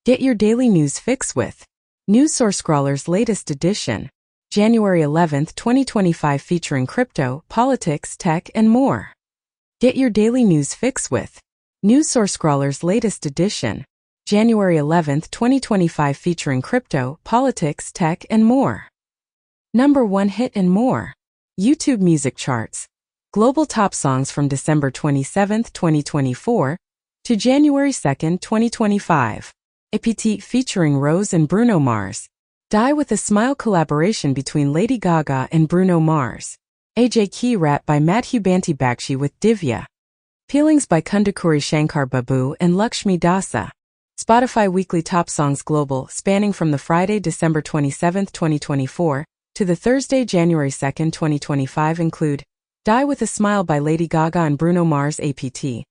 Get your daily news fix with News Source Scrawler's latest edition, January 11, 2025, featuring crypto, politics, tech, and more. Get your daily news fix with News Source Scrawler's latest edition, January 11, 2025, featuring crypto, politics, tech, and more. Number 1 hit and more. YouTube music charts. Global top songs from December 27, 2024 to January 2, 2025. APT featuring Rose and Bruno Mars. Die with a Smile collaboration between Lady Gaga and Bruno Mars. AJ Key rap by Madhu Banti Bakshi with Divya. Peelings by Kundakuri Shankar Babu and Lakshmi Dasa. Spotify weekly top songs global, spanning from the Friday, December 27, 2024 to the Thursday, January 2, 2025 include Die with a Smile by Lady Gaga and Bruno Mars, APT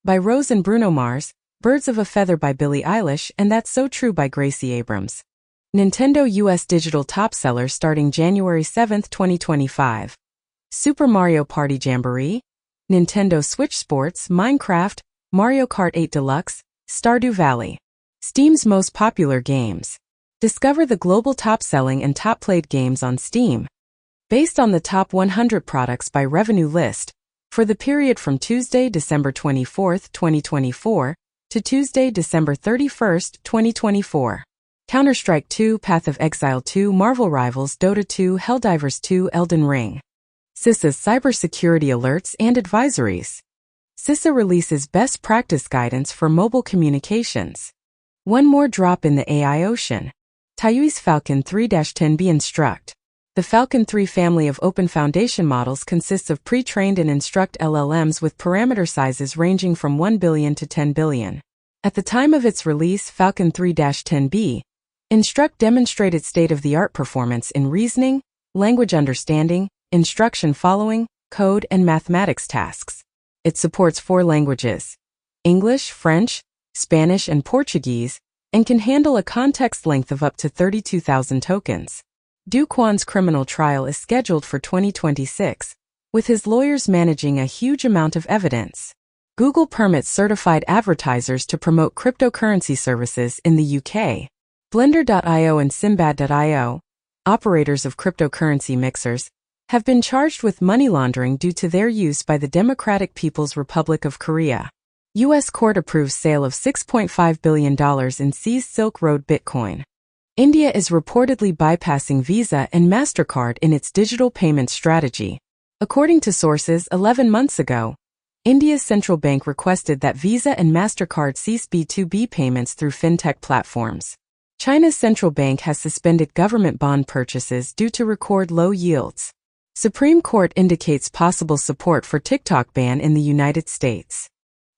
by Rose and Bruno Mars, Birds of a Feather by Billie Eilish, and That's So True by Gracie Abrams. Nintendo US digital top sellers starting January 7, 2025. Super Mario Party Jamboree, Nintendo Switch Sports, Minecraft, Mario Kart 8 Deluxe, Stardew Valley. Steam's most popular games. Discover the global top-selling and top-played games on Steam. Based on the top 100 products by revenue list, for the period from Tuesday, December 24, 2024, to Tuesday, December 31, 2024. Counter-Strike 2, Path of Exile 2, Marvel Rivals, Dota 2, Helldivers 2, Elden Ring. CISA's cybersecurity alerts and advisories. CISA releases best practice guidance for mobile communications. One more drop in the AI ocean. Taiyui's Falcon 3-10B Instruct. The Falcon 3 family of open foundation models consists of pre-trained and instruct LLMs with parameter sizes ranging from 1 billion to 10 billion. At the time of its release, Falcon 3-10B Instruct demonstrated state-of-the-art performance in reasoning, language understanding, instruction following, code, and mathematics tasks. It supports 4 languages: English, French, Spanish, and Portuguese, and can handle a context length of up to 32,000 tokens. Du Quan's criminal trial is scheduled for 2026, with his lawyers managing a huge amount of evidence. Google permits certified advertisers to promote cryptocurrency services in the UK. Blender.io and Simbad.io, operators of cryptocurrency mixers, have been charged with money laundering due to their use by the Democratic People's Republic of Korea. U.S. court approves sale of $6.5 billion in seized Silk Road Bitcoin. India is reportedly bypassing Visa and MasterCard in its digital payment strategy. According to sources, 11 months ago, India's central bank requested that Visa and MasterCard cease B2B payments through fintech platforms. China's central bank has suspended government bond purchases due to record low yields. Supreme Court indicates possible support for TikTok ban in the United States.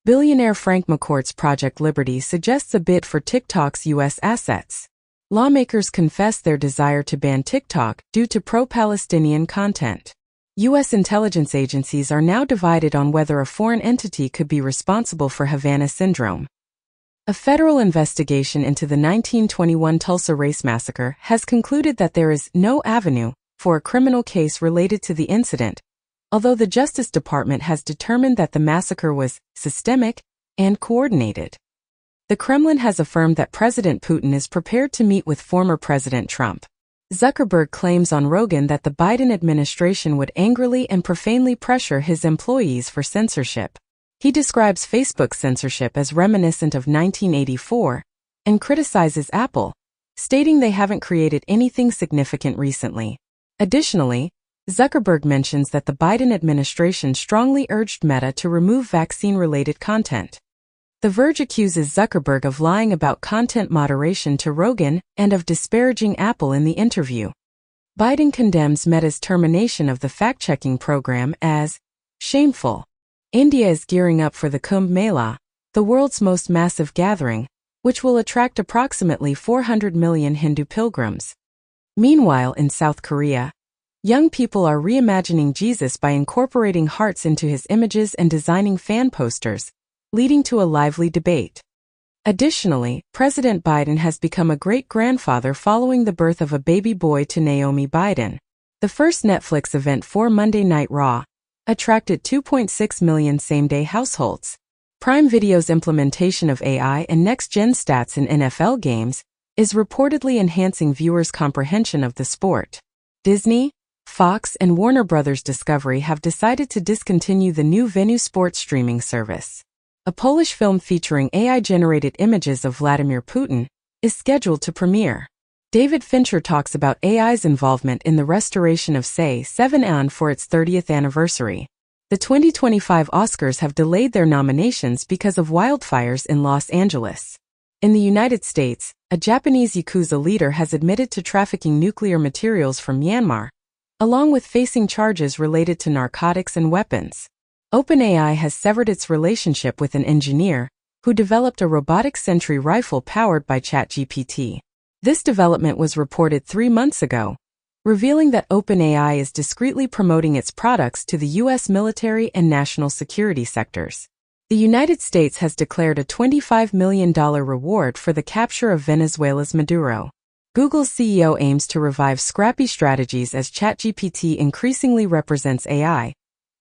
Billionaire Frank McCourt's Project Liberty suggests a bid for TikTok's U.S. assets. Lawmakers confess their desire to ban TikTok due to pro-Palestinian content. U.S. intelligence agencies are now divided on whether a foreign entity could be responsible for Havana syndrome. A federal investigation into the 1921 Tulsa Race Massacre has concluded that there is no avenue for a criminal case related to the incident, although the Justice Department has determined that the massacre was systemic and coordinated. The Kremlin has affirmed that President Putin is prepared to meet with former President Trump. Zuckerberg claims on Rogan that the Biden administration would angrily and profanely pressure his employees for censorship. He describes Facebook censorship as reminiscent of 1984 and criticizes Apple, stating they haven't created anything significant recently. Additionally, Zuckerberg mentions that the Biden administration strongly urged Meta to remove vaccine-related content. The Verge accuses Zuckerberg of lying about content moderation to Rogan and of disparaging Apple in the interview. Biden condemns Meta's termination of the fact-checking program as shameful. India is gearing up for the Kumbh Mela, the world's most massive gathering, which will attract approximately 400 million Hindu pilgrims. Meanwhile, in South Korea, young people are reimagining Jesus by incorporating hearts into his images and designing fan posters, leading to a lively debate. Additionally, President Biden has become a great-grandfather following the birth of a baby boy to Naomi Biden. The first Netflix event for Monday Night Raw attracted 2.6 million same-day households. Prime Video's implementation of AI and next-gen stats in NFL games is reportedly enhancing viewers' comprehension of the sport. Disney, Fox, and Warner Bros. Discovery have decided to discontinue the new Venu sports streaming service. A Polish film featuring AI-generated images of Vladimir Putin is scheduled to premiere. David Fincher talks about AI's involvement in the restoration of Say 7 for its 30th anniversary. The 2025 Oscars have delayed their nominations because of wildfires in Los Angeles. In the United States, a Japanese Yakuza leader has admitted to trafficking nuclear materials from Myanmar, along with facing charges related to narcotics and weapons. OpenAI has severed its relationship with an engineer who developed a robotic sentry rifle powered by ChatGPT. This development was reported 3 months ago, revealing that OpenAI is discreetly promoting its products to the U.S. military and national security sectors. The United States has declared a $25 million reward for the capture of Venezuela's Maduro. Google's CEO aims to revive scrappy strategies as ChatGPT increasingly represents AI,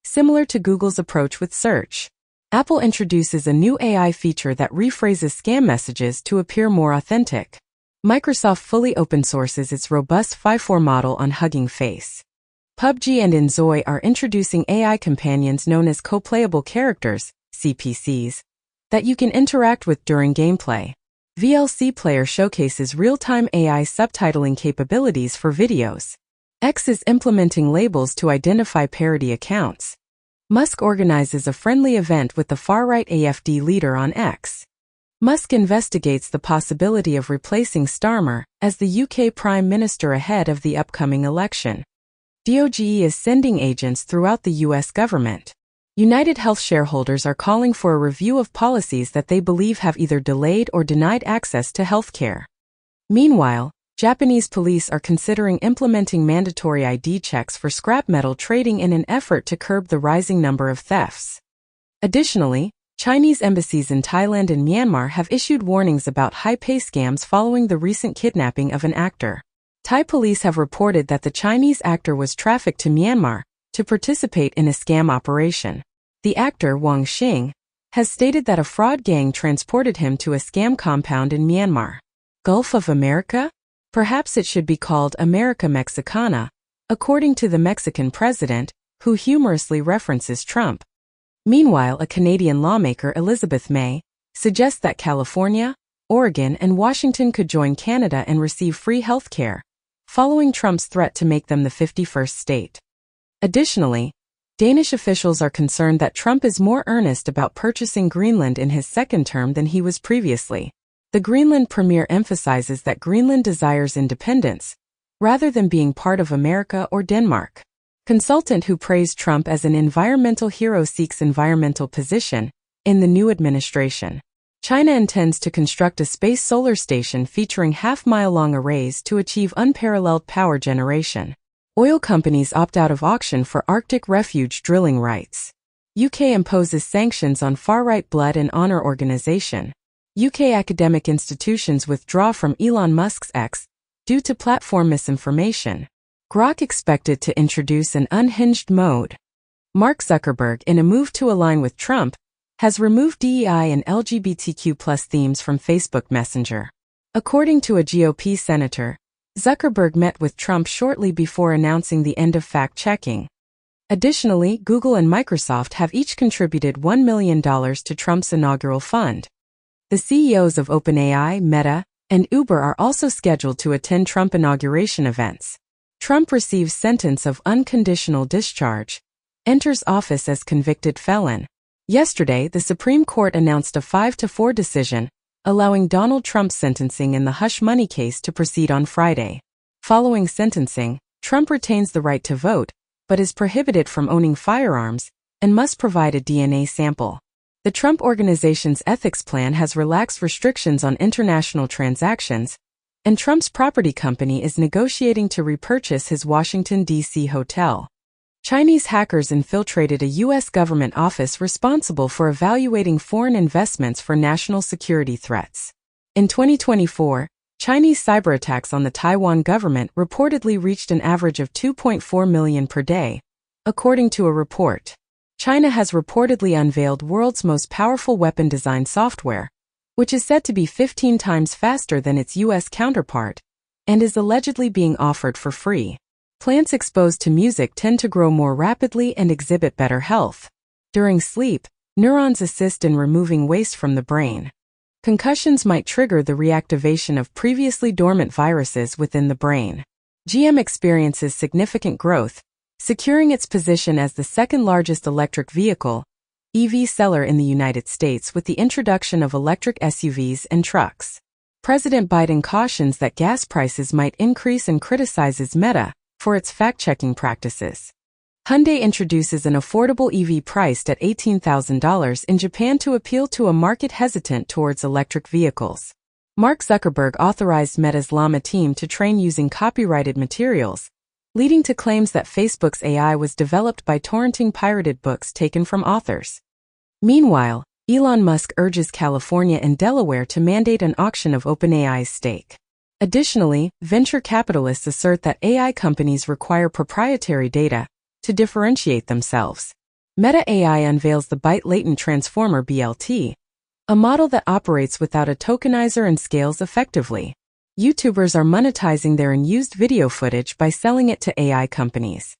similar to Google's approach with search. Apple introduces a new AI feature that rephrases scam messages to appear more authentic. Microsoft fully open sources its robust 5.4 model on Hugging Face. PUBG and Enjoy are introducing AI companions known as co-playable characters, CPCs, that you can interact with during gameplay. VLC Player showcases real-time AI subtitling capabilities for videos. X is implementing labels to identify parody accounts. Musk organizes a friendly event with the far-right AfD leader on X. Musk investigates the possibility of replacing Starmer as the UK Prime Minister ahead of the upcoming election. DOGE is sending agents throughout the US government. United Health shareholders are calling for a review of policies that they believe have either delayed or denied access to health care. Meanwhile, Japanese police are considering implementing mandatory ID checks for scrap metal trading in an effort to curb the rising number of thefts. Additionally, Chinese embassies in Thailand and Myanmar have issued warnings about high-pay scams following the recent kidnapping of an actor. Thai police have reported that the Chinese actor was trafficked to Myanmar to participate in a scam operation. The actor, Wang Xing, has stated that a fraud gang transported him to a scam compound in Myanmar. Gulf of America? Perhaps it should be called America Mexicana, according to the Mexican president, who humorously references Trump. Meanwhile, a Canadian lawmaker, Elizabeth May, suggests that California, Oregon, and Washington could join Canada and receive free health care, following Trump's threat to make them the 51st state. Additionally, Danish officials are concerned that Trump is more earnest about purchasing Greenland in his second term than he was previously. The Greenland premier emphasizes that Greenland desires independence, rather than being part of America or Denmark. Consultant who praised Trump as an environmental hero seeks environmental position in the new administration. China intends to construct a space solar station featuring half-mile-long arrays to achieve unparalleled power generation. Oil companies opt out of auction for Arctic refuge drilling rights. UK imposes sanctions on far-right Blood and Honor organization. UK academic institutions withdraw from Elon Musk's X due to platform misinformation. Grok expected to introduce an unhinged mode. Mark Zuckerberg, in a move to align with Trump, has removed DEI and LGBTQ+ themes from Facebook Messenger. According to a GOP senator, Zuckerberg met with Trump shortly before announcing the end of fact-checking. Additionally, Google and Microsoft have each contributed $1 million to Trump's inaugural fund. The CEOs of OpenAI, Meta, and Uber are also scheduled to attend Trump inauguration events. Trump receives sentence of unconditional discharge, enters office as convicted felon. Yesterday, the Supreme Court announced a 5-4 decision, allowing Donald Trump's sentencing in the hush money case to proceed on Friday. Following sentencing, Trump retains the right to vote, but is prohibited from owning firearms and must provide a DNA sample. The Trump Organization's ethics plan has relaxed restrictions on international transactions, and Trump's property company is negotiating to repurchase his Washington, D.C. hotel. Chinese hackers infiltrated a U.S. government office responsible for evaluating foreign investments for national security threats. In 2024, Chinese cyberattacks on the Taiwan government reportedly reached an average of 2.4 million per day, according to a report. China has reportedly unveiled world's most powerful weapon design software, which is said to be 15 times faster than its US counterpart, and is allegedly being offered for free. Plants exposed to music tend to grow more rapidly and exhibit better health. During sleep, neurons assist in removing waste from the brain. Concussions might trigger the reactivation of previously dormant viruses within the brain. GM experiences significant growth, securing its position as the second-largest electric vehicle EV seller in the United States with the introduction of electric SUVs and trucks. President Biden cautions that gas prices might increase and criticizes Meta for its fact-checking practices. Hyundai introduces an affordable EV priced at $18,000 in Japan to appeal to a market hesitant towards electric vehicles. Mark Zuckerberg authorized Meta's Llama team to train using copyrighted materials, leading to claims that Facebook's AI was developed by torrenting pirated books taken from authors. Meanwhile, Elon Musk urges California and Delaware to mandate an auction of OpenAI's stake. Additionally, venture capitalists assert that AI companies require proprietary data to differentiate themselves. Meta AI unveils the Byte Latent Transformer BLT, a model that operates without a tokenizer and scales effectively. YouTubers are monetizing their unused video footage by selling it to AI companies.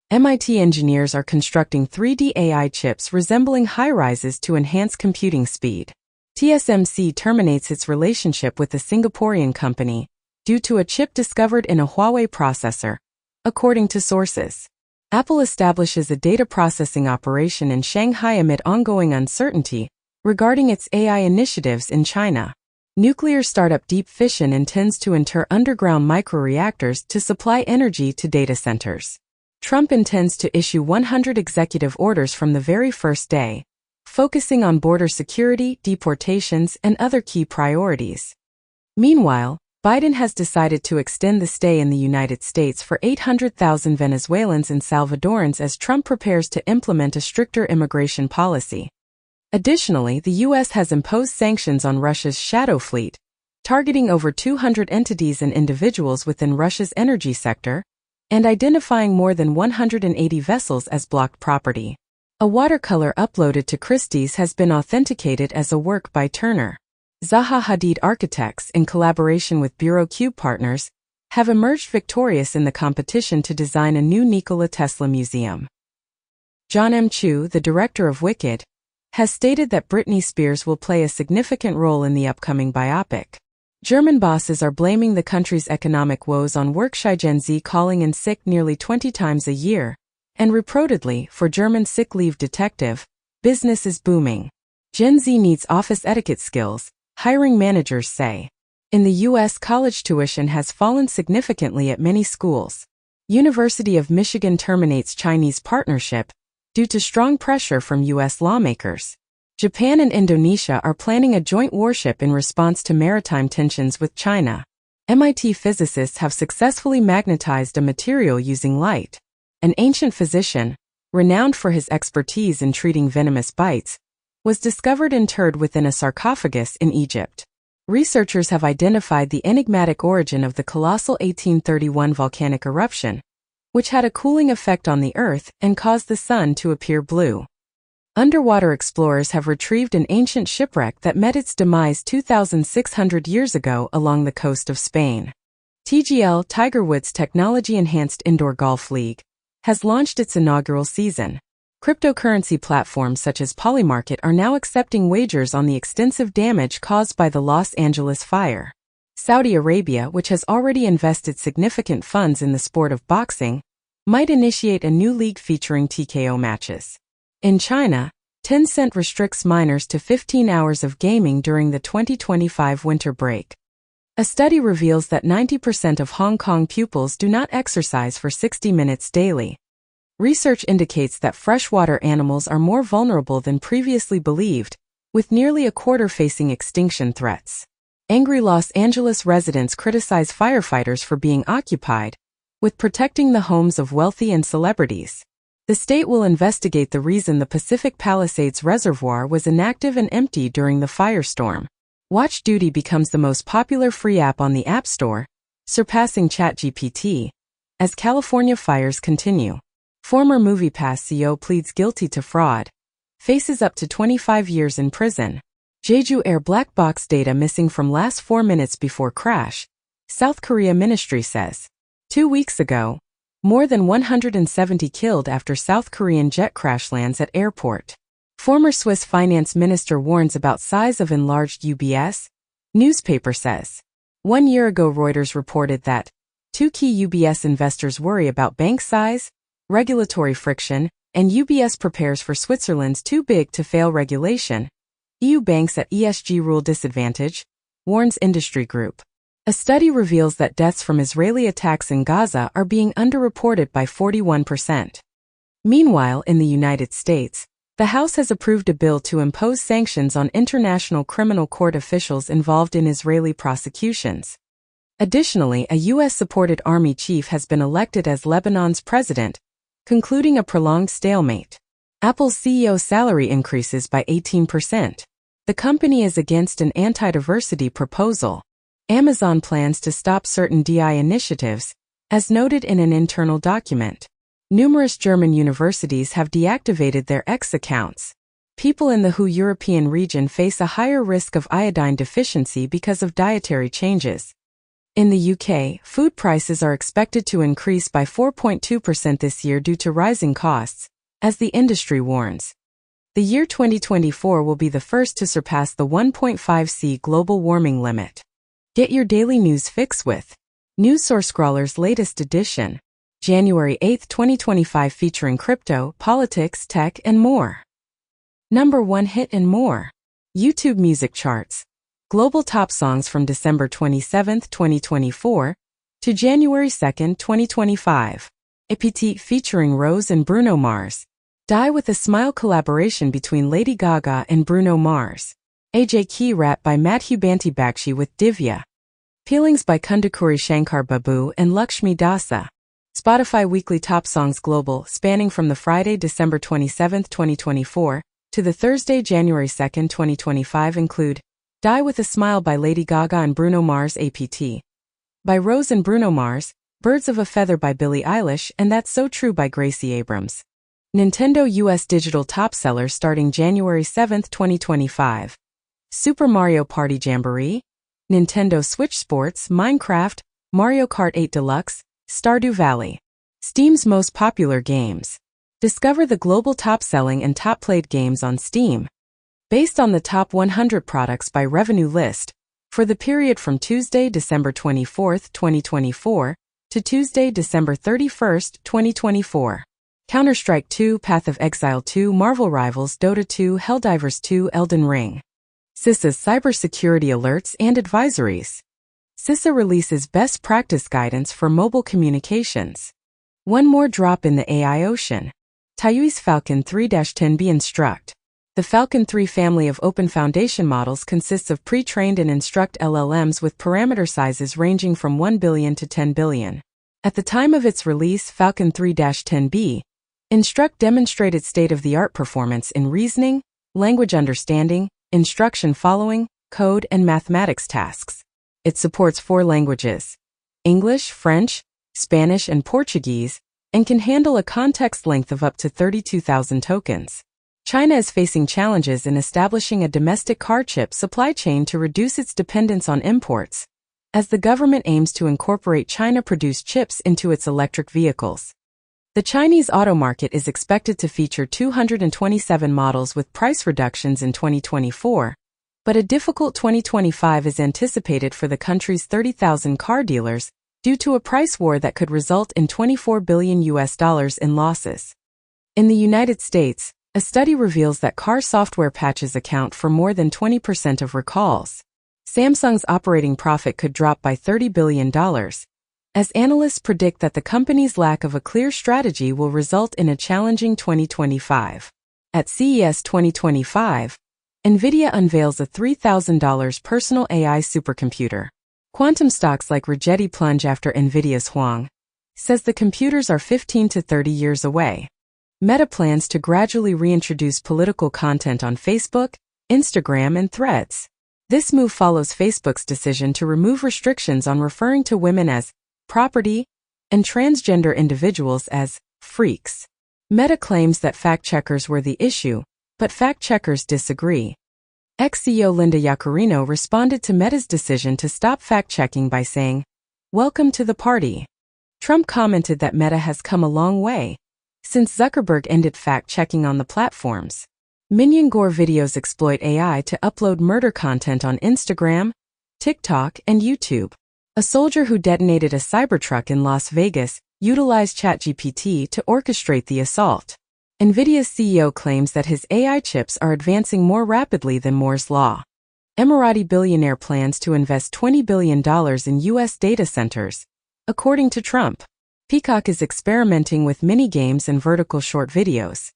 MIT engineers are constructing 3D AI chips resembling high-rises to enhance computing speed. TSMC terminates its relationship with a Singaporean company due to a chip discovered in a Huawei processor, according to sources. Apple establishes a data processing operation in Shanghai amid ongoing uncertainty regarding its AI initiatives in China. Nuclear startup Deep Fission intends to enter underground microreactors to supply energy to data centers. Trump intends to issue 100 executive orders from the very first day, focusing on border security, deportations, and other key priorities. Meanwhile, Biden has decided to extend the stay in the United States for 800,000 Venezuelans and Salvadorans as Trump prepares to implement a stricter immigration policy. Additionally, the U.S. has imposed sanctions on Russia's shadow fleet, targeting over 200 entities and individuals within Russia's energy sector, and identifying more than 180 vessels as blocked property. A watercolor uploaded to Christie's has been authenticated as a work by Turner. Zaha Hadid Architects, in collaboration with Bureau Cube Partners, have emerged victorious in the competition to design a new Nikola Tesla museum. John M. Chu, the director of Wicked, has stated that Britney Spears will play a significant role in the upcoming biopic. German bosses are blaming the country's economic woes on work-shy Gen Z calling in sick nearly 20 times a year, and reportedly, for German sick leave detective, business is booming. Gen Z needs office etiquette skills, hiring managers say. In the U.S., college tuition has fallen significantly at many schools. University of Michigan terminates Chinese partnership due to strong pressure from U.S. lawmakers. Japan and Indonesia are planning a joint warship in response to maritime tensions with China. MIT physicists have successfully magnetized a material using light. An ancient physician, renowned for his expertise in treating venomous bites, was discovered interred within a sarcophagus in Egypt. Researchers have identified the enigmatic origin of the colossal 1831 volcanic eruption, which had a cooling effect on the Earth and caused the sun to appear blue. Underwater explorers have retrieved an ancient shipwreck that met its demise 2,600 years ago along the coast of Spain. TGL, Tiger Woods' technology-enhanced indoor golf league, has launched its inaugural season. Cryptocurrency platforms such as Polymarket are now accepting wagers on the extensive damage caused by the Los Angeles fire. Saudi Arabia, which has already invested significant funds in the sport of boxing, might initiate a new league featuring TKO matches. In China, Tencent restricts minors to 15 hours of gaming during the 2025 winter break. A study reveals that 90% of Hong Kong pupils do not exercise for 60 minutes daily. Research indicates that freshwater animals are more vulnerable than previously believed, with nearly a quarter facing extinction threats. Angry Los Angeles residents criticize firefighters for being occupied with protecting the homes of wealthy and celebrities. The state will investigate the reason the Pacific Palisades Reservoir was inactive and empty during the firestorm. Watch Duty becomes the most popular free app on the App Store, surpassing ChatGPT, as California fires continue. Former MoviePass CEO pleads guilty to fraud. Faces up to 25 years in prison. Jeju Air black box data missing from last 4 minutes before crash, South Korea ministry says. 2 weeks ago, more than 170 killed after South Korean jet crash lands at airport. Former Swiss finance minister warns about size of enlarged UBS, newspaper says. 1 year ago Reuters reported that 2 key UBS investors worry about bank size, regulatory friction, and UBS prepares for Switzerland's too big to fail regulation. EU banks at ESG rule disadvantage, warns industry group. A study reveals that deaths from Israeli attacks in Gaza are being underreported by 41%. Meanwhile, in the United States, the House has approved a bill to impose sanctions on International Criminal Court officials involved in Israeli prosecutions. Additionally, a U.S.-supported army chief has been elected as Lebanon's president, concluding a prolonged stalemate. Apple's CEO's salary increases by 18%. The company is against an anti-diversity proposal. Amazon plans to stop certain DI initiatives, as noted in an internal document. Numerous German universities have deactivated their X accounts. People in the WHO European region face a higher risk of iodine deficiency because of dietary changes. In the UK, food prices are expected to increase by 4.2% this year due to rising costs, as the industry warns. The year 2024 will be the first to surpass the 1.5°C global warming limit. Get your daily news fix with NewsSourceScrawler's latest edition, January 8, 2025, featuring crypto, politics, tech, and more. Number 1 hit and more. YouTube music charts. Global top songs from December 27, 2024 to January 2, 2025. APT featuring Rose and Bruno Mars. Die with a Smile collaboration between Lady Gaga and Bruno Mars. AJ Key rap by Madhu Banti Bakshi with Divya. Peelings by Kundakuri Shankar Babu and Lakshmi Dasa. Spotify weekly top songs global, spanning from the Friday, December 27, 2024 to the Thursday, January 2, 2025 include Die with a Smile by Lady Gaga and Bruno Mars, APT by Rose and Bruno Mars, Birds of a Feather by Billie Eilish, and That's So True by Gracie Abrams. Nintendo US digital top sellers starting January 7, 2025. Super Mario Party Jamboree, Nintendo Switch Sports, Minecraft, Mario Kart 8 Deluxe, Stardew Valley. Steam's most popular games. Discover the global top-selling and top-played games on Steam. Based on the top 100 products by revenue list, for the period from Tuesday, December 24, 2024, to Tuesday, December 31, 2024. Counter-Strike 2, Path of Exile 2, Marvel Rivals, Dota 2, Helldivers 2, Elden Ring. CISA's cybersecurity alerts and advisories. CISA releases best practice guidance for mobile communications. One more drop in the AI ocean. Taiyui's Falcon 3-10B Instruct. The Falcon 3 family of open foundation models consists of pre-trained and instruct LLMs with parameter sizes ranging from 1 billion to 10 billion. At the time of its release, Falcon 3-10B Instruct demonstrated state-of-the-art performance in reasoning, language understanding, instruction following, code, and mathematics tasks. It supports 4 languages: English, French, Spanish, and Portuguese, and can handle a context length of up to 32,000 tokens. China is facing challenges in establishing a domestic car chip supply chain to reduce its dependence on imports, as the government aims to incorporate China-produced chips into its electric vehicles. The Chinese auto market is expected to feature 227 models with price reductions in 2024, but a difficult 2025 is anticipated for the country's 30,000 car dealers due to a price war that could result in $24 billion in losses. In the United States, a study reveals that car software patches account for more than 20% of recalls. Samsung's operating profit could drop by $30 billion, as analysts predict that the company's lack of a clear strategy will result in a challenging 2025. At CES 2025, NVIDIA unveils a $3,000 personal AI supercomputer. Quantum stocks like Rigetti plunge after NVIDIA's Huang says the computers are 15 to 30 years away. Meta plans to gradually reintroduce political content on Facebook, Instagram, and Threads. This move follows Facebook's decision to remove restrictions on referring to women as property and transgender individuals as freaks. Meta claims that fact-checkers were the issue, but fact-checkers disagree. Ex-CEO Linda Yaccarino responded to Meta's decision to stop fact-checking by saying, "Welcome to the party." Trump commented that Meta has come a long way since Zuckerberg ended fact-checking on the platforms. Minion Gore videos exploit AI to upload murder content on Instagram, TikTok, and YouTube. A soldier who detonated a Cybertruck in Las Vegas utilized ChatGPT to orchestrate the assault. NVIDIA's CEO claims that his AI chips are advancing more rapidly than Moore's law. Emirati billionaire plans to invest $20 billion in U.S. data centers, according to Trump. Peacock is experimenting with mini-games and vertical short videos.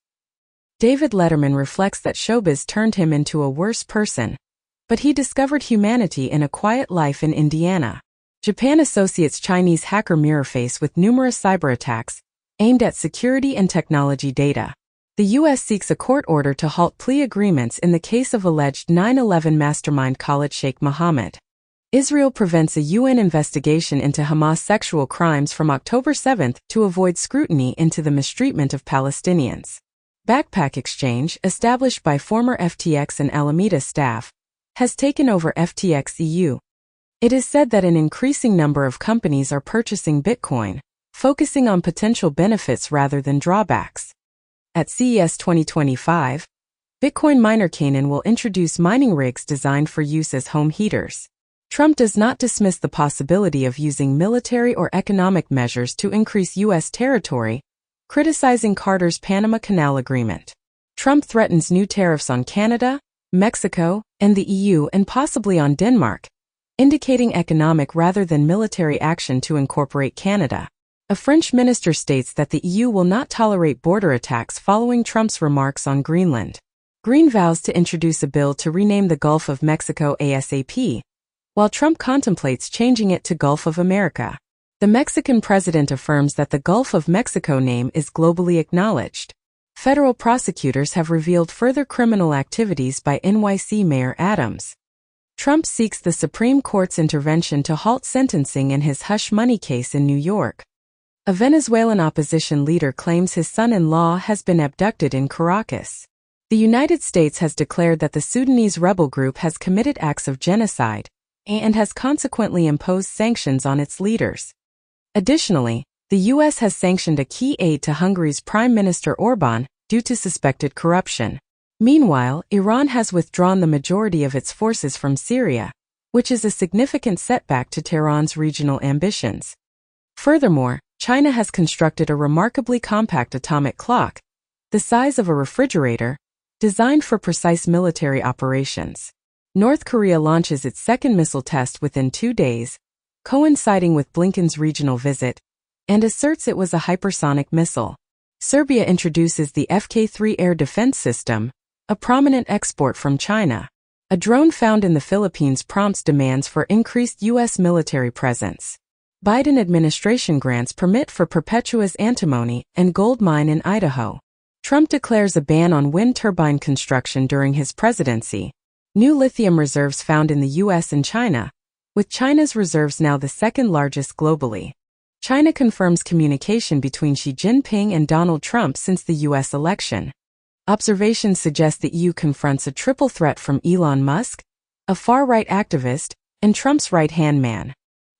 David Letterman reflects that showbiz turned him into a worse person, but he discovered humanity in a quiet life in Indiana. Japan associates Chinese hacker Mirrorface with numerous cyber attacks aimed at security and technology data. The U.S. seeks a court order to halt plea agreements in the case of alleged 9/11 mastermind Khalid Sheikh Mohammed. Israel prevents a UN investigation into Hamas sexual crimes from October 7 to avoid scrutiny into the mistreatment of Palestinians. Backpack Exchange, established by former FTX and Alameda staff, has taken over FTX EU. It is said that an increasing number of companies are purchasing Bitcoin, focusing on potential benefits rather than drawbacks. At CES 2025, Bitcoin miner Canaan will introduce mining rigs designed for use as home heaters. Trump does not dismiss the possibility of using military or economic measures to increase U.S. territory, criticizing Carter's Panama Canal Agreement. Trump threatens new tariffs on Canada, Mexico, and the EU and possibly on Denmark, indicating economic rather than military action to incorporate Canada. A French minister states that the EU will not tolerate border attacks following Trump's remarks on Greenland. Green vows to introduce a bill to rename the Gulf of Mexico ASAP, while Trump contemplates changing it to Gulf of America. The Mexican president affirms that the Gulf of Mexico name is globally acknowledged. Federal prosecutors have revealed further criminal activities by NYC Mayor Adams. Trump seeks the Supreme Court's intervention to halt sentencing in his hush money case in New York. A Venezuelan opposition leader claims his son-in-law has been abducted in Caracas. The United States has declared that the Sudanese rebel group has committed acts of genocide and has consequently imposed sanctions on its leaders. Additionally, the U.S. has sanctioned a key aide to Hungary's Prime Minister Orbán due to suspected corruption. Meanwhile, Iran has withdrawn the majority of its forces from Syria, which is a significant setback to Tehran's regional ambitions. Furthermore, China has constructed a remarkably compact atomic clock, the size of a refrigerator, designed for precise military operations. North Korea launches its second missile test within 2 days, coinciding with Blinken's regional visit, and asserts it was a hypersonic missile. Serbia introduces the Fk-3 air defense system, a prominent export from China. A drone found in the Philippines prompts demands for increased U.S. military presence. Biden administration grants permit for Perpetua's antimony and gold mine in Idaho. Trump declares a ban on wind turbine construction during his presidency. New lithium reserves found in the U.S. and China, with China's reserves now the second largest globally. China confirms communication between Xi Jinping and Donald Trump since the U.S. election. Observations suggest the EU confronts a triple threat from Elon Musk, a far-right activist, and Trump's right-hand man.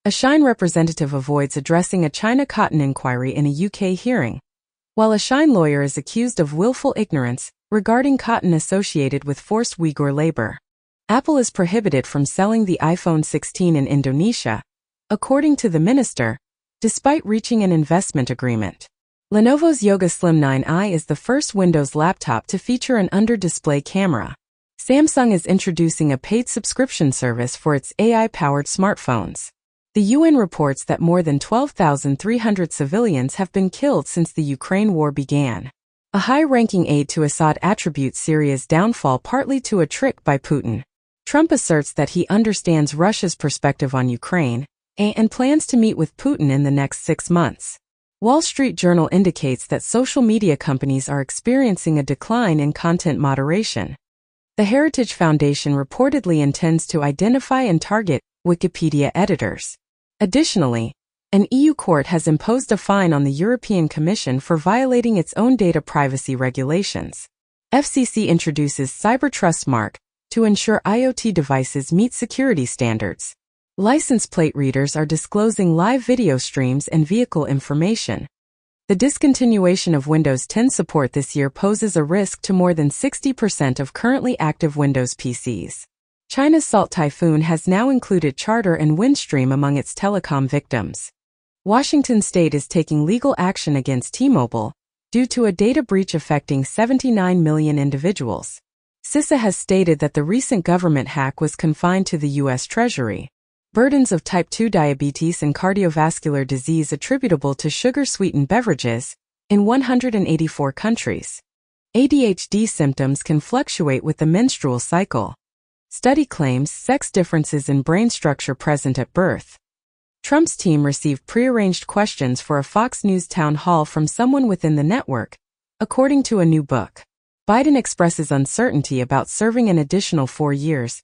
A Shine representative avoids addressing a China cotton inquiry in a UK hearing, while a Shine lawyer is accused of willful ignorance regarding cotton associated with forced Uyghur labor. Apple is prohibited from selling the iPhone 16 in Indonesia, according to the minister, despite reaching an investment agreement. Lenovo's Yoga Slim 9i is the first Windows laptop to feature an under-display camera. Samsung is introducing a paid subscription service for its AI-powered smartphones. The UN reports that more than 12,300 civilians have been killed since the Ukraine war began. A high-ranking aide to Assad attributes Syria's downfall partly to a trick by Putin. Trump asserts that he understands Russia's perspective on Ukraine and plans to meet with Putin in the next 6 months. Wall Street Journal indicates that social media companies are experiencing a decline in content moderation. The Heritage Foundation reportedly intends to identify and target Wikipedia editors. Additionally, An EU court has imposed a fine on the European Commission for violating its own data privacy regulations. FCC introduces Cyber Trust Mark to ensure IoT devices meet security standards. License plate readers are disclosing live video streams and vehicle information. The discontinuation of Windows 10 support this year poses a risk to more than 60% of currently active Windows PCs. China's Salt Typhoon has now included Charter and Windstream among its telecom victims. Washington State is taking legal action against T-Mobile due to a data breach affecting 79 million individuals. CISA has stated that the recent government hack was confined to the U.S. Treasury. Burdens of type 2 diabetes and cardiovascular disease attributable to sugar-sweetened beverages in 184 countries. ADHD symptoms can fluctuate with the menstrual cycle. Study claims sex differences in brain structure present at birth. Trump's team received prearranged questions for a Fox News town hall from someone within the network, according to a new book. Biden expresses uncertainty about serving an additional 4 years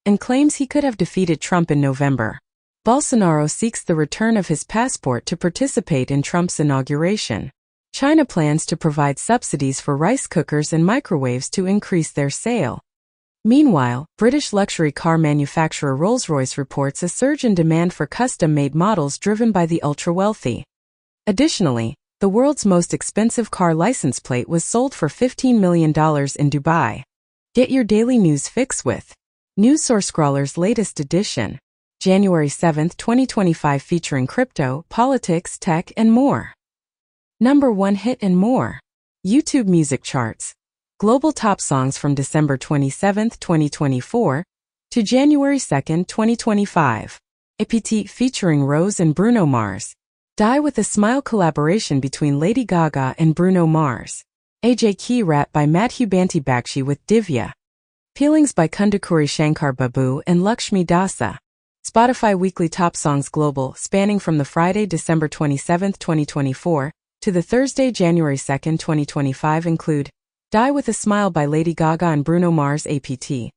and claims he could have defeated Trump in November. Bolsonaro seeks the return of his passport to participate in Trump's inauguration. China plans to provide subsidies for rice cookers and microwaves to increase their sale. Meanwhile, British luxury car manufacturer Rolls-Royce reports a surge in demand for custom-made models driven by the ultra-wealthy. Additionally, the world's most expensive car license plate was sold for $15 million in Dubai. Get your daily news fix with NewsSourceScrawler's latest edition, January 7, 2025, featuring crypto, politics, tech, and more. Number 1 hit and more. YouTube music charts. Global top songs from December 27, 2024 to January 2, 2025. APT featuring Rose and Bruno Mars. Die with a Smile collaboration between Lady Gaga and Bruno Mars. AJ Key rap by Madhu Banti Bakshi with Divya. Peelings by Kundakuri Shankar Babu and Lakshmi Dasa. Spotify weekly top songs global, spanning from the Friday, December 27, 2024 to the Thursday, January 2, 2025 include Die with a Smile by Lady Gaga and Bruno Mars, APT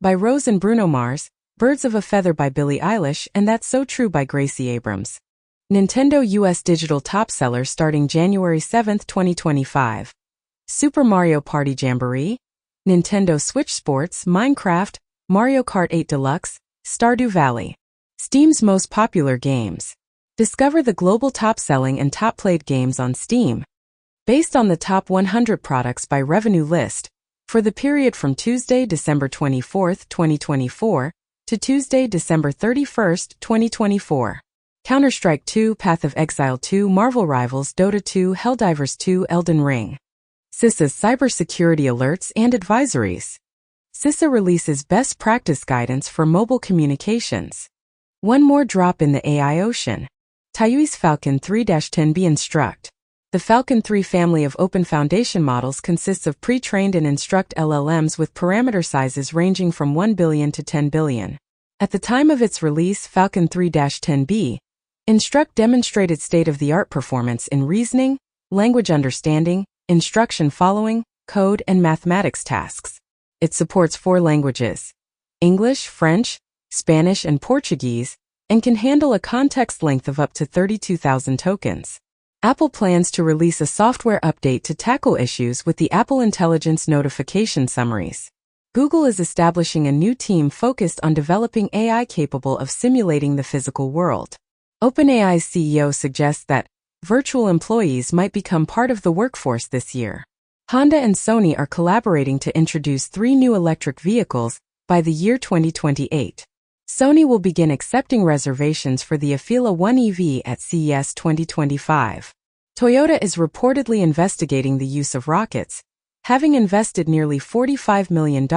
by Rose and Bruno Mars, Birds of a Feather by Billie Eilish, and That's So True by Gracie Abrams. Nintendo US digital top sellers starting January 7, 2025. Super Mario Party Jamboree, Nintendo Switch Sports, Minecraft, Mario Kart 8 Deluxe, Stardew Valley. Steam's most popular games. Discover the global top-selling and top-played games on Steam. Based on the top 100 products by revenue list, for the period from Tuesday, December 24, 2024, to Tuesday, December 31, 2024. Counter-Strike 2, Path of Exile 2, Marvel Rivals, Dota 2, Helldivers 2, Elden Ring. CISA's cybersecurity alerts and advisories. CISA releases best practice guidance for mobile communications. One more drop in the AI ocean. Taiwanese Falcon 3-10B Instruct. The Falcon 3 family of open foundation models consists of pre-trained and instruct LLMs with parameter sizes ranging from 1 billion to 10 billion. At the time of its release, Falcon 3-10B Instruct demonstrated state-of-the-art performance in reasoning, language understanding, instruction following, code, and mathematics tasks. It supports 4 languages: English, French, Spanish, and Portuguese, and can handle a context length of up to 32,000 tokens. Apple plans to release a software update to tackle issues with the Apple Intelligence notification summaries. Google is establishing a new team focused on developing AI capable of simulating the physical world. OpenAI's CEO suggests that virtual employees might become part of the workforce this year. Honda and Sony are collaborating to introduce 3 new electric vehicles by the year 2028. Sony will begin accepting reservations for the Afeela 1 EV at CES 2025. Toyota is reportedly investigating the use of rockets, having invested nearly $45 million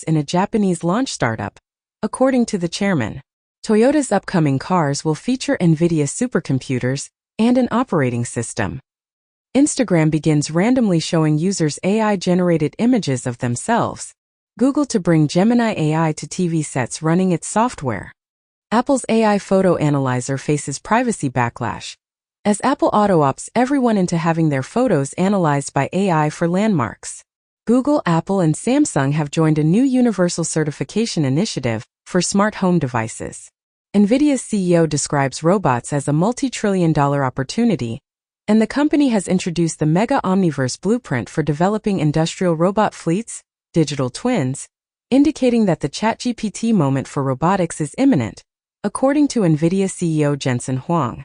in a Japanese launch startup, according to the chairman. Toyota's upcoming cars will feature NVIDIA supercomputers and an operating system. Instagram begins randomly showing users AI-generated images of themselves. Google to bring Gemini AI to TV sets running its software. Apple's AI photo analyzer faces privacy backlash, as Apple auto-opts everyone into having their photos analyzed by AI for landmarks. Google, Apple, and Samsung have joined a new universal certification initiative for smart home devices. NVIDIA's CEO describes robots as a multi-trillion-dollar opportunity, and the company has introduced the Mega Omniverse blueprint for developing industrial robot fleets, digital twins, indicating that the ChatGPT moment for robotics is imminent, according to NVIDIA CEO Jensen Huang.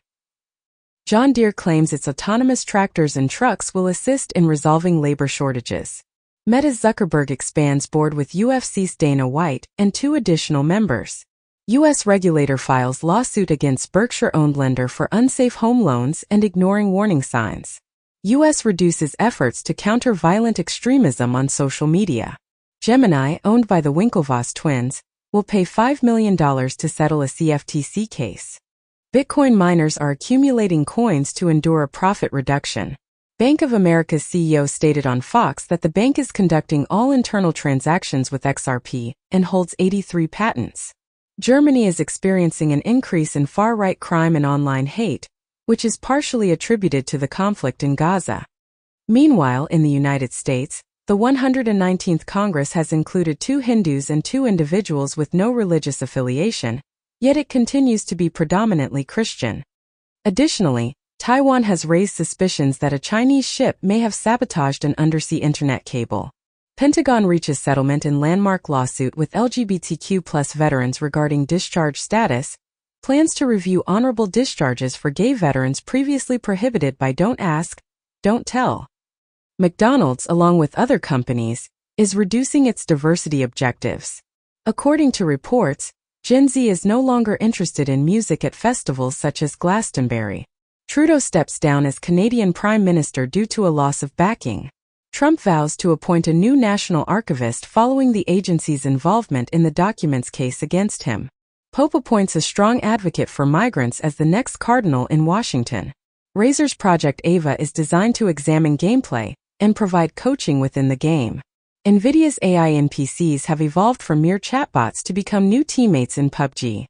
John Deere claims its autonomous tractors and trucks will assist in resolving labor shortages. Meta's Zuckerberg expands board with UFC's Dana White and 2 additional members. U.S. regulator files lawsuit against Berkshire-owned lender for unsafe home loans and ignoring warning signs. U.S. reduces efforts to counter violent extremism on social media. Gemini, owned by the Winklevoss twins, will pay $5 million to settle a CFTC case. Bitcoin miners are accumulating coins to endure a profit reduction. Bank of America's CEO stated on Fox that the bank is conducting all internal transactions with XRP and holds 83 patents. Germany is experiencing an increase in far-right crime and online hate, which is partially attributed to the conflict in Gaza. Meanwhile, in the United States, the 119th Congress has included 2 Hindus and 2 individuals with no religious affiliation, yet it continues to be predominantly Christian. Additionally, Taiwan has raised suspicions that a Chinese ship may have sabotaged an undersea internet cable. Pentagon reaches settlement in landmark lawsuit with LGBTQ+ veterans regarding discharge status, plans to review honorable discharges for gay veterans previously prohibited by Don't Ask, Don't Tell. McDonald's, along with other companies, is reducing its diversity objectives. According to reports, Gen Z is no longer interested in music at festivals such as Glastonbury. Trudeau steps down as Canadian Prime Minister due to a loss of backing. Trump vows to appoint a new national archivist following the agency's involvement in the documents case against him. Pope appoints a strong advocate for migrants as the next cardinal in Washington. Razer's Project Ava is designed to examine gameplay and provide coaching within the game. NVIDIA's AI NPCs have evolved from mere chatbots to become new teammates in PUBG.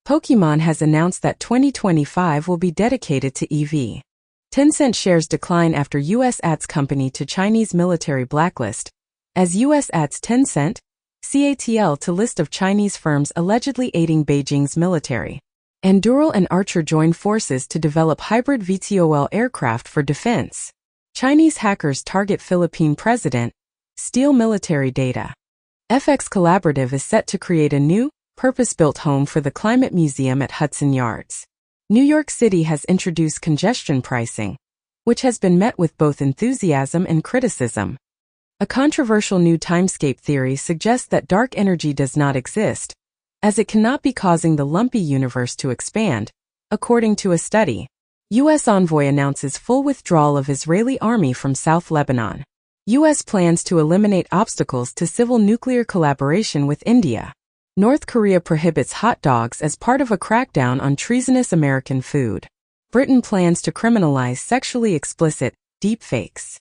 Pokémon has announced that 2025 will be dedicated to EV. Tencent shares decline after U.S. adds company to Chinese military blacklist, as U.S. adds Tencent, CATL to list of Chinese firms allegedly aiding Beijing's military. Anduril and Archer join forces to develop hybrid VTOL aircraft for defense. Chinese hackers target Philippine president, steal military data. FX Collaborative is set to create a new, purpose-built home for the Climate Museum at Hudson Yards. New York City has introduced congestion pricing, which has been met with both enthusiasm and criticism. A controversial new timescape theory suggests that dark energy does not exist, as it cannot be causing the lumpy universe to expand, according to a study. U.S. envoy announces full withdrawal of Israeli army from South Lebanon. U.S. plans to eliminate obstacles to civil nuclear collaboration with India. North Korea prohibits hot dogs as part of a crackdown on treasonous American food. Britain plans to criminalize sexually explicit deepfakes.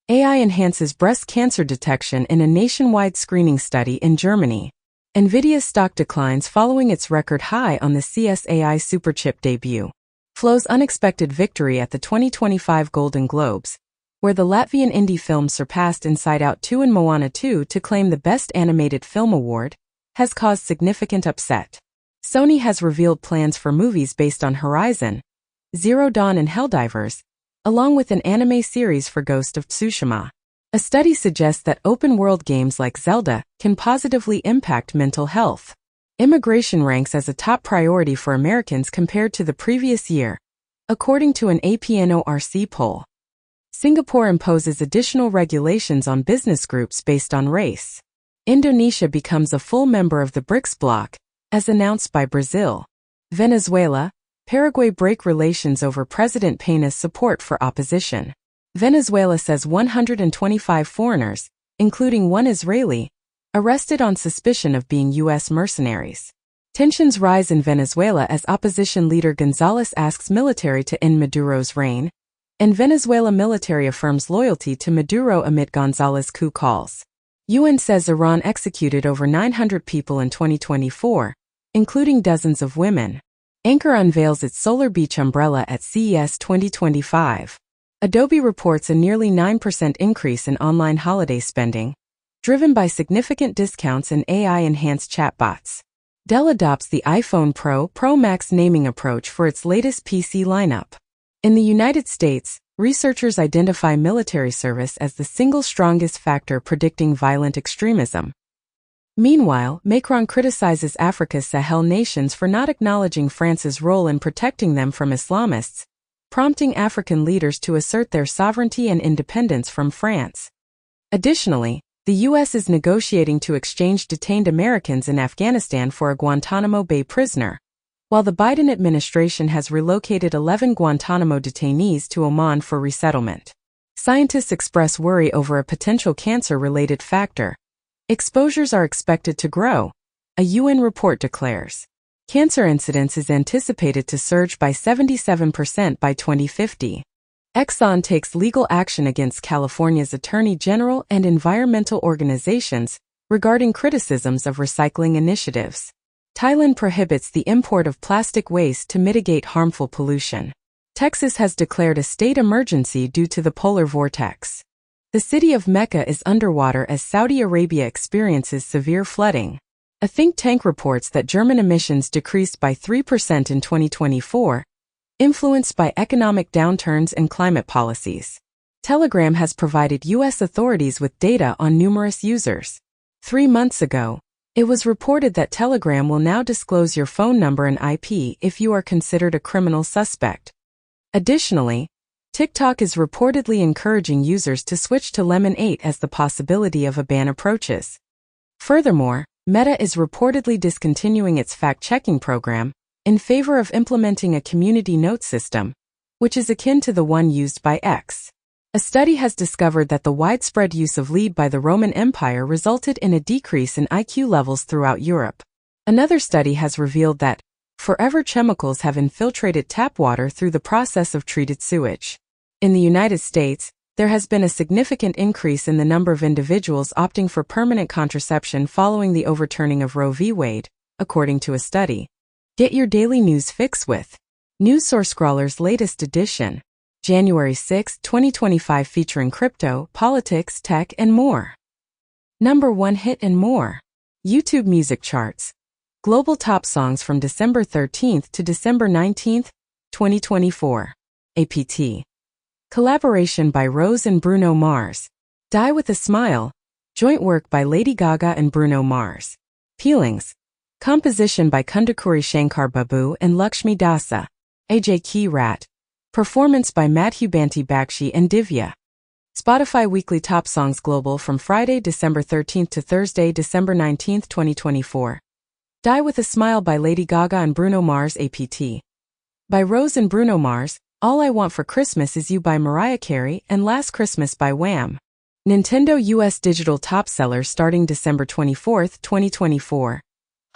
AI enhances breast cancer detection in a nationwide screening study in Germany. NVIDIA's stock declines following its record high on the CSAI Superchip debut. Flow's unexpected victory at the 2025 Golden Globes, where the Latvian indie film surpassed Inside Out 2 and Moana 2 to claim the Best Animated Film award, has caused significant upset. Sony has revealed plans for movies based on Horizon, Zero Dawn and Helldivers, along with an anime series for Ghost of Tsushima. A study suggests that open-world games like Zelda can positively impact mental health. Immigration ranks as a top priority for Americans compared to the previous year, according to an APNORC poll. Singapore imposes additional regulations on business groups based on race. Indonesia becomes a full member of the BRICS bloc, as announced by Brazil. Venezuela, Paraguay break relations over President Peña's support for opposition. Venezuela says 125 foreigners, including one Israeli, arrested on suspicion of being U.S. mercenaries. Tensions rise in Venezuela as opposition leader González asks military to end Maduro's reign, and Venezuela military affirms loyalty to Maduro amid González coup calls. UN says Iran executed over 900 people in 2024, including dozens of women. Anchor unveils its Solar Beach umbrella at CES 2025. Adobe reports a nearly 9% increase in online holiday spending, driven by significant discounts and AI-enhanced chatbots. Dell adopts the iPhone Pro Max naming approach for its latest PC lineup. In the United States, researchers identify military service as the single strongest factor predicting violent extremism. Meanwhile, Macron criticizes Africa's Sahel nations for not acknowledging France's role in protecting them from Islamists, prompting African leaders to assert their sovereignty and independence from France. Additionally, the U.S. is negotiating to exchange detained Americans in Afghanistan for a Guantanamo Bay prisoner, while the Biden administration has relocated 11 Guantanamo detainees to Oman for resettlement. Scientists express worry over a potential cancer-related factor. Exposures are expected to grow, a UN report declares. Cancer incidence is anticipated to surge by 77% by 2050. Exxon takes legal action against California's Attorney General and environmental organizations regarding criticisms of recycling initiatives. Thailand prohibits the import of plastic waste to mitigate harmful pollution. Texas has declared a state emergency due to the polar vortex. The city of Mecca is underwater as Saudi Arabia experiences severe flooding. A think tank reports that German emissions decreased by 3% in 2024, influenced by economic downturns and climate policies. Telegram has provided U.S. authorities with data on numerous users. 3 months ago, it was reported that Telegram will now disclose your phone number and IP if you are considered a criminal suspect. Additionally, TikTok is reportedly encouraging users to switch to Lemon 8 as the possibility of a ban approaches. Furthermore, Meta is reportedly discontinuing its fact-checking program in favor of implementing a community note system, which is akin to the one used by X. A study has discovered that the widespread use of lead by the Roman Empire resulted in a decrease in IQ levels throughout Europe. Another study has revealed that forever chemicals have infiltrated tap water through the process of treated sewage. In the United States, there has been a significant increase in the number of individuals opting for permanent contraception following the overturning of Roe v. Wade, according to a study. Get your daily news fix with NewsSourceScrawler's latest edition, January 6, 2025, featuring crypto, politics, tech, and more. Number 1 hit and more. YouTube music charts. Global top songs from December 13th to December 19th, 2024. APT. Collaboration by Rose and Bruno Mars. Die with a Smile. Joint work by Lady Gaga and Bruno Mars. Peelings. Composition by Kundakuri Shankar Babu and Lakshmi Dasa. AJ Key Rat. Performance by Madhu Banti Bakshi and Divya. Spotify Weekly Top Songs Global from Friday, December 13th to Thursday, December 19th, 2024. Die with a Smile by Lady Gaga and Bruno Mars. APT. By Rose and Bruno Mars. All I Want for Christmas Is You by Mariah Carey and Last Christmas by Wham. Nintendo US Digital Top Sellers starting December 24, 2024.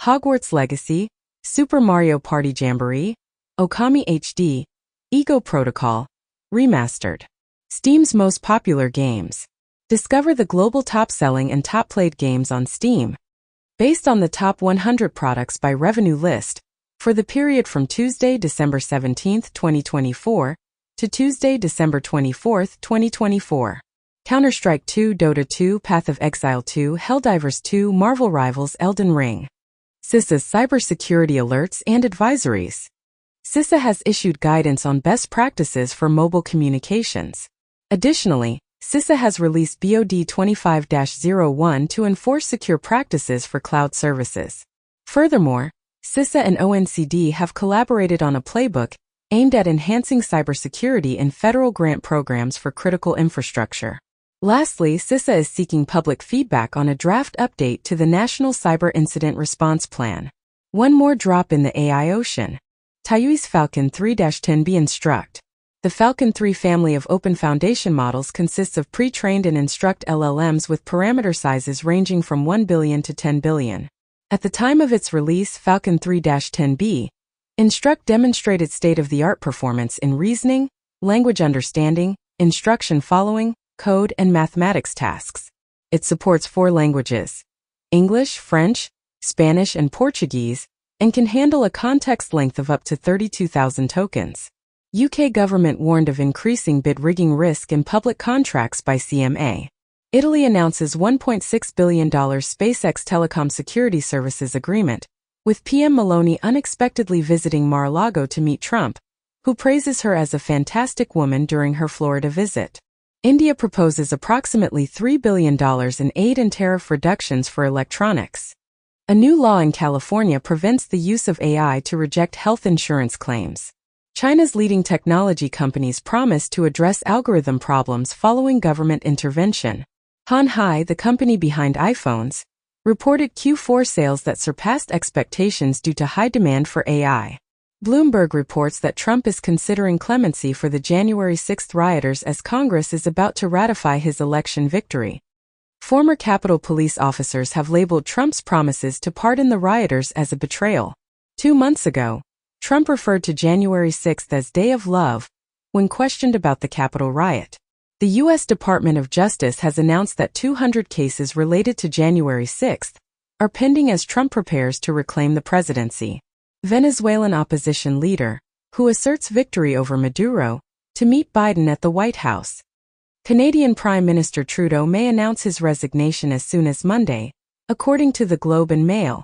Hogwarts Legacy, Super Mario Party Jamboree, Okami HD, Ego Protocol, Remastered. Steam's most popular games. Discover the global top-selling and top-played games on Steam. Based on the top 100 products by revenue list, for the period from Tuesday, December 17, 2024, to Tuesday, December 24, 2024. Counter-Strike 2, Dota 2, Path of Exile 2, Helldivers 2, Marvel Rivals, Elden Ring. CISA's cybersecurity alerts and advisories. CISA has issued guidance on best practices for mobile communications. Additionally, CISA has released BOD 25-01 to enforce secure practices for cloud services. Furthermore, CISA and ONCD have collaborated on a playbook aimed at enhancing cybersecurity in federal grant programs for critical infrastructure. Lastly, CISA is seeking public feedback on a draft update to the National Cyber Incident Response Plan. One more drop in the AI ocean. Taiyui's Falcon 3-10B Instruct. The Falcon 3 family of open foundation models consists of pre-trained and instruct LLMs with parameter sizes ranging from 1 billion to 10 billion. At the time of its release, Falcon 3-10B, Instruct demonstrated state-of-the-art performance in reasoning, language understanding, instruction following, code, and mathematics tasks. It supports 4 languages: English, French, Spanish, and Portuguese, and can handle a context length of up to 32,000 tokens. UK government warned of increasing bid rigging risk in public contracts by CMA. Italy announces $1.6 billion SpaceX telecom security services agreement, with PM Maloney unexpectedly visiting Mar-a-Lago to meet Trump, who praises her as a fantastic woman during her Florida visit. India proposes approximately $3 billion in aid and tariff reductions for electronics. A new law in California prevents the use of AI to reject health insurance claims. China's leading technology companies promise to address algorithm problems following government intervention. Hon Hai, the company behind iPhones, reported Q4 sales that surpassed expectations due to high demand for AI. Bloomberg reports that Trump is considering clemency for the January 6 rioters as Congress is about to ratify his election victory. Former Capitol Police officers have labeled Trump's promises to pardon the rioters as a betrayal. 2 months ago, Trump referred to January 6 as Day of Love when questioned about the Capitol riot. The U.S. Department of Justice has announced that 200 cases related to January 6 are pending as Trump prepares to reclaim the presidency. Venezuelan opposition leader, who asserts victory over Maduro, to meet Biden at the White House. Canadian Prime Minister Trudeau may announce his resignation as soon as Monday, according to the Globe and Mail.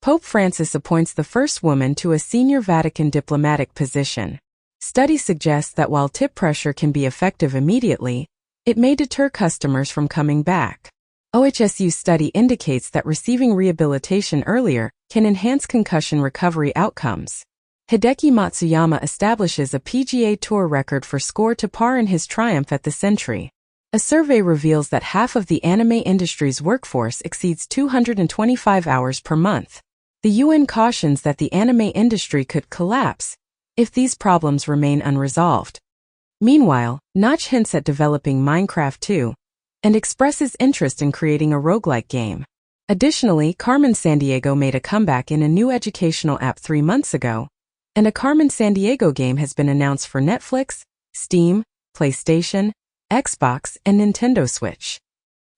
Pope Francis appoints the first woman to a senior Vatican diplomatic position. Study suggests that while tip pressure can be effective immediately, it may deter customers from coming back. OHSU study indicates that receiving rehabilitation earlier can enhance concussion recovery outcomes. Hideki Matsuyama establishes a PGA Tour record for score to par in his triumph at the Century. A survey reveals that half of the anime industry's workforce exceeds 225 hours per month. The UN cautions that the anime industry could collapse if these problems remain unresolved. Meanwhile, Notch hints at developing Minecraft 2 and expresses interest in creating a roguelike game. Additionally, Carmen Sandiego made a comeback in a new educational app 3 months ago, and a Carmen Sandiego game has been announced for Netflix, Steam, PlayStation, Xbox, and Nintendo Switch.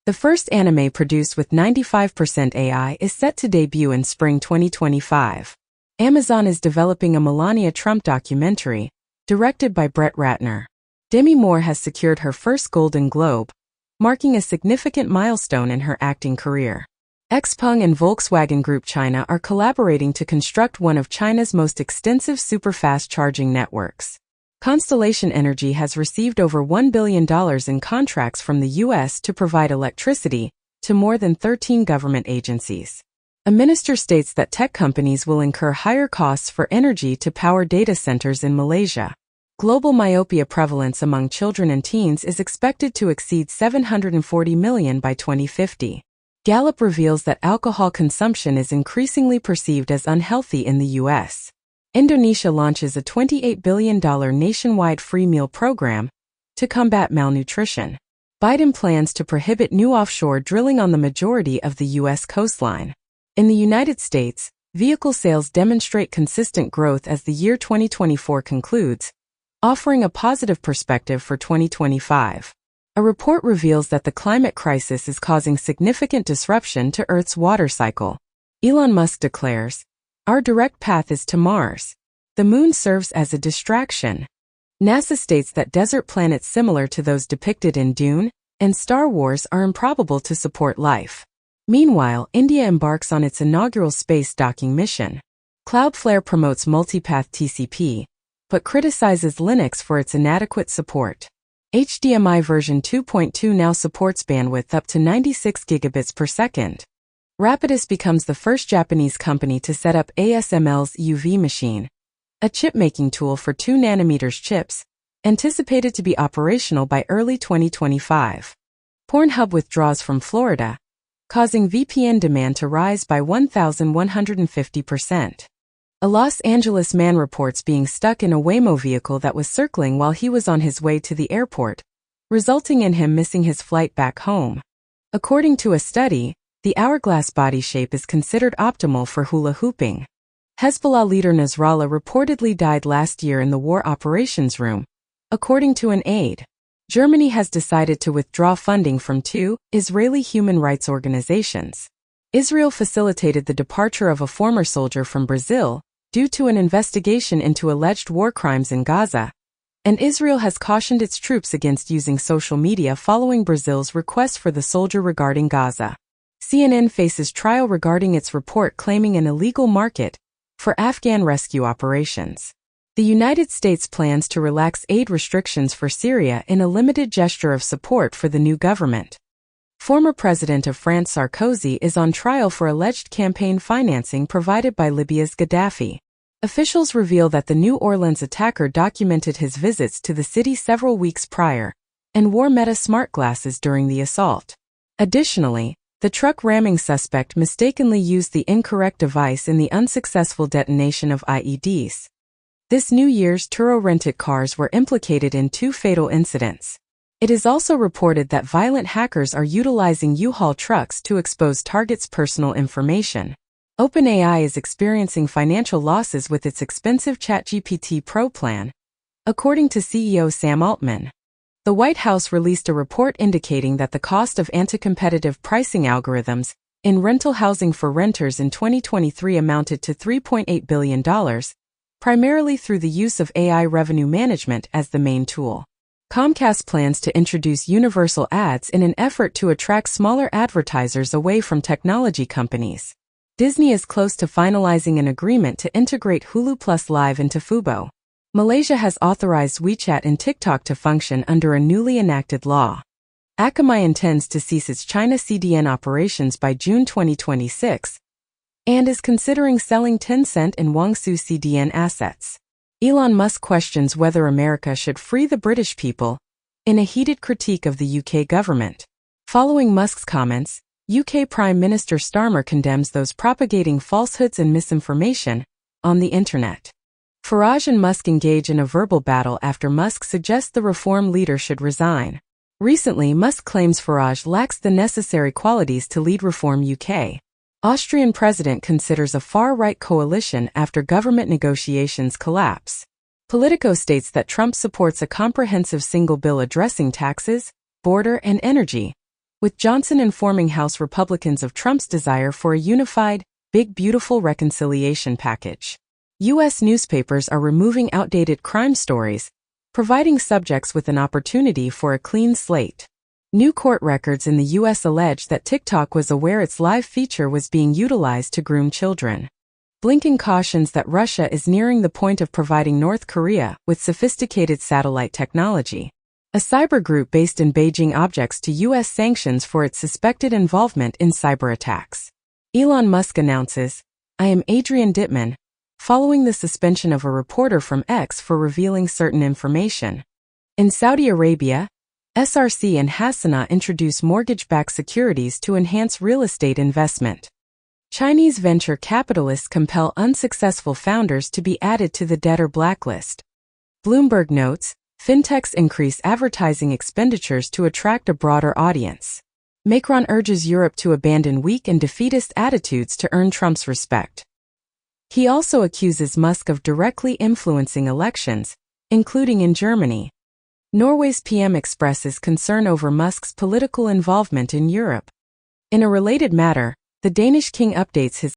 The first anime produced with 95% AI is set to debut in spring 2025. Amazon is developing a Melania Trump documentary, directed by Brett Ratner. Demi Moore has secured her first Golden Globe, marking a significant milestone in her acting career. XPeng and Volkswagen Group China are collaborating to construct one of China's most extensive super-fast charging networks. Constellation Energy has received over $1 billion in contracts from the U.S. to provide electricity to more than 13 government agencies. A minister states that tech companies will incur higher costs for energy to power data centers in Malaysia. Global myopia prevalence among children and teens is expected to exceed 740 million by 2050. Gallup reveals that alcohol consumption is increasingly perceived as unhealthy in the U.S. Indonesia launches a $28 billion nationwide free meal program to combat malnutrition. Biden plans to prohibit new offshore drilling on the majority of the U.S. coastline. In the United States, vehicle sales demonstrate consistent growth as the year 2024 concludes, offering a positive perspective for 2025. A report reveals that the climate crisis is causing significant disruption to Earth's water cycle. Elon Musk declares, "Our direct path is to Mars. The moon serves as a distraction." NASA states that desert planets similar to those depicted in Dune and Star Wars are improbable to support life. Meanwhile, India embarks on its inaugural space docking mission. Cloudflare promotes multipath TCP, but criticizes Linux for its inadequate support. HDMI version 2.2 now supports bandwidth up to 96 gigabits per second. Rapidus becomes the first Japanese company to set up ASML's UV machine, a chip-making tool for 2 nanometers chips, anticipated to be operational by early 2025. Pornhub withdraws from Florida, causing VPN demand to rise by 1,150%. A Los Angeles man reports being stuck in a Waymo vehicle that was circling while he was on his way to the airport, resulting in him missing his flight back home. According to a study, the hourglass body shape is considered optimal for hula hooping. Hezbollah leader Nasrallah reportedly died last year in the war operations room, according to an aide. Germany has decided to withdraw funding from 2 Israeli human rights organizations. Israel facilitated the departure of a former soldier from Brazil due to an investigation into alleged war crimes in Gaza, and Israel has cautioned its troops against using social media following Brazil's request for the soldier regarding Gaza. CNN faces trial regarding its report claiming an illegal market for Afghan rescue operations. The United States plans to relax aid restrictions for Syria in a limited gesture of support for the new government. Former President of France Sarkozy is on trial for alleged campaign financing provided by Libya's Gaddafi. Officials reveal that the New Orleans attacker documented his visits to the city several weeks prior and wore Meta smart glasses during the assault. Additionally, the truck ramming suspect mistakenly used the incorrect device in the unsuccessful detonation of IEDs. This New Year's Turo rented cars were implicated in 2 fatal incidents. It is also reported that violent hackers are utilizing U-Haul trucks to expose targets' personal information. OpenAI is experiencing financial losses with its expensive ChatGPT Pro plan, according to CEO Sam Altman. The White House released a report indicating that the cost of anti-competitive pricing algorithms in rental housing for renters in 2023 amounted to $3.8 billion, primarily through the use of AI revenue management as the main tool. Comcast plans to introduce universal ads in an effort to attract smaller advertisers away from technology companies. Disney is close to finalizing an agreement to integrate Hulu Plus Live into Fubo. Malaysia has authorized WeChat and TikTok to function under a newly enacted law. Akamai intends to cease its China CDN operations by June 2026 and is considering selling Tencent and Guangzhou CDN assets. Elon Musk questions whether America should free the British people in a heated critique of the UK government. Following Musk's comments, UK Prime Minister Starmer condemns those propagating falsehoods and misinformation on the internet. Farage and Musk engage in a verbal battle after Musk suggests the reform leader should resign. Recently, Musk claims Farage lacks the necessary qualities to lead Reform UK. Austrian president considers a far-right coalition after government negotiations collapse. Politico states that Trump supports a comprehensive single bill addressing taxes, border, and energy, with Johnson informing House Republicans of Trump's desire for a unified, big beautiful reconciliation package. U.S. newspapers are removing outdated crime stories, providing subjects with an opportunity for a clean slate. New court records in the U.S. allege that TikTok was aware its live feature was being utilized to groom children. Blinken cautions that Russia is nearing the point of providing North Korea with sophisticated satellite technology. A cyber group based in Beijing objects to U.S. sanctions for its suspected involvement in cyber attacks. Elon Musk announces, "I am Adrian Dittman," following the suspension of a reporter from X for revealing certain information. In Saudi Arabia, SRC and Hasana introduce mortgage-backed securities to enhance real estate investment. Chinese venture capitalists compel unsuccessful founders to be added to the debtor blacklist. Bloomberg notes, fintechs increase advertising expenditures to attract a broader audience. Macron urges Europe to abandon weak and defeatist attitudes to earn Trump's respect. He also accuses Musk of directly influencing elections, including in Germany. Norway's PM expresses concern over Musk's political involvement in Europe. In a related matter, the Danish king updates his